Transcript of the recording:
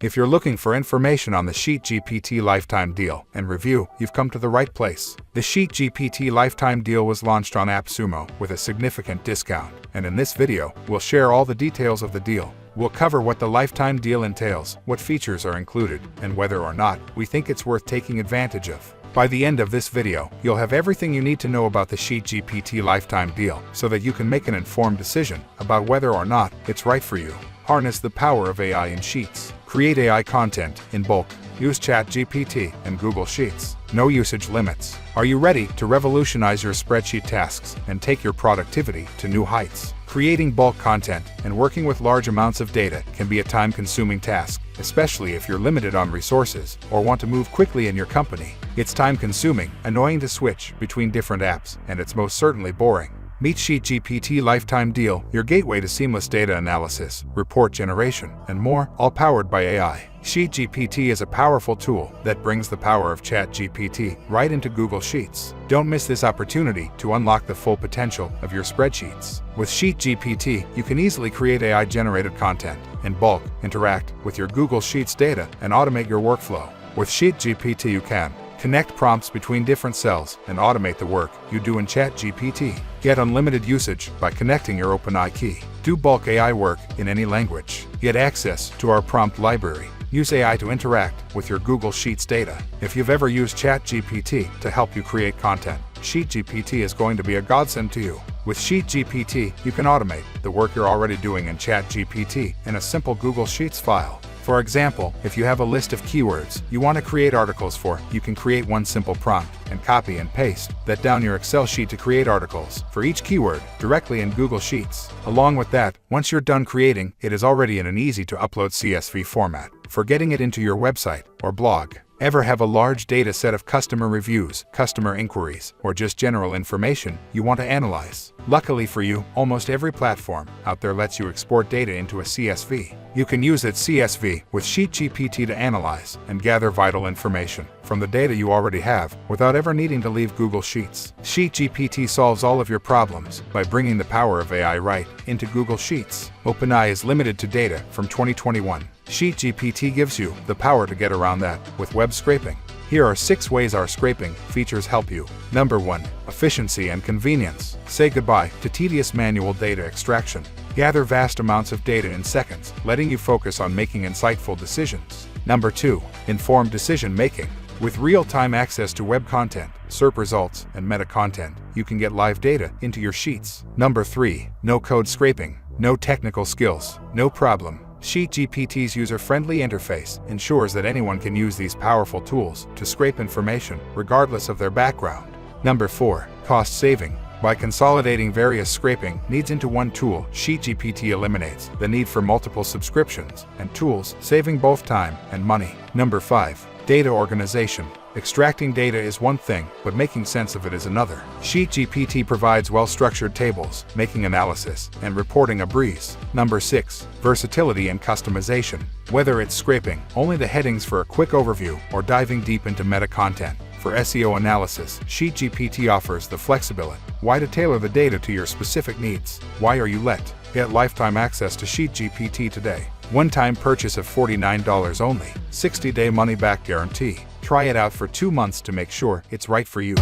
If you're looking for information on the SheetGPT Lifetime Deal and Review, you've come to the right place. The SheetGPT Lifetime Deal was launched on AppSumo with a significant discount, and in this video, we'll share all the details of the deal. We'll cover what the lifetime deal entails, what features are included, and whether or not we think it's worth taking advantage of. By the end of this video, you'll have everything you need to know about the SheetGPT Lifetime Deal so that you can make an informed decision about whether or not it's right for you. Harness the power of AI in Sheets. Create AI content in bulk. Use ChatGPT and Google Sheets. No usage limits. Are you ready to revolutionize your spreadsheet tasks and take your productivity to new heights? Creating bulk content and working with large amounts of data can be a time-consuming task, especially if you're limited on resources or want to move quickly in your company. It's time-consuming, annoying to switch between different apps, and it's most certainly boring. Meet SheetGPT Lifetime Deal, your gateway to seamless data analysis, report generation, and more, all powered by AI. SheetGPT is a powerful tool that brings the power of ChatGPT right into Google Sheets. Don't miss this opportunity to unlock the full potential of your spreadsheets. With SheetGPT, you can easily create AI-generated content in bulk, interact with your Google Sheets data, and automate your workflow. With SheetGPT, you can connect prompts between different cells and automate the work you do in ChatGPT. Get unlimited usage by connecting your OpenAI key. Do bulk AI work in any language. Get access to our prompt library. Use AI to interact with your Google Sheets data. If you've ever used ChatGPT to help you create content, SheetGPT is going to be a godsend to you. With SheetGPT, you can automate the work you're already doing in ChatGPT in a simple Google Sheets file. For example, if you have a list of keywords you want to create articles for, you can create one simple prompt and copy and paste that down your Excel sheet to create articles for each keyword directly in Google Sheets. Along with that, once you're done creating, it is already in an easy-to-upload CSV format for getting it into your website or blog. Ever have a large data set of customer reviews, customer inquiries, or just general information you want to analyze? Luckily for you, almost every platform out there lets you export data into a CSV. You can use that CSV with SheetGPT to analyze and gather vital information from the data you already have without ever needing to leave Google Sheets. SheetGPT solves all of your problems by bringing the power of AI right into Google Sheets. OpenAI is limited to data from 2021. SheetGPT gives you the power to get around that with web scraping. Here are 6 ways our scraping features help you. Number 1. Efficiency and convenience. Say goodbye to tedious manual data extraction. Gather vast amounts of data in seconds, letting you focus on making insightful decisions. Number 2. Informed decision making. With real-time access to web content, SERP results, and meta content, you can get live data into your sheets. Number 3. No code scraping. No technical skills. No problem. SheetGPT's user-friendly interface ensures that anyone can use these powerful tools to scrape information, regardless of their background. Number 4. Cost saving. By consolidating various scraping needs into one tool, SheetGPT eliminates the need for multiple subscriptions and tools, saving both time and money. Number 5. Data organization. Extracting data is one thing, but making sense of it is another. SheetGPT provides well-structured tables, making analysis and reporting a breeze. Number 6. Versatility and customization. Whether it's scraping only the headings for a quick overview or diving deep into meta content for SEO analysis, SheetGPT offers the flexibility. Why to tailor the data to your specific needs? Why are you let? Get lifetime access to SheetGPT today. One-time purchase of $49 only. 60-day money-back guarantee. Try it out for 2 months to make sure it's right for you.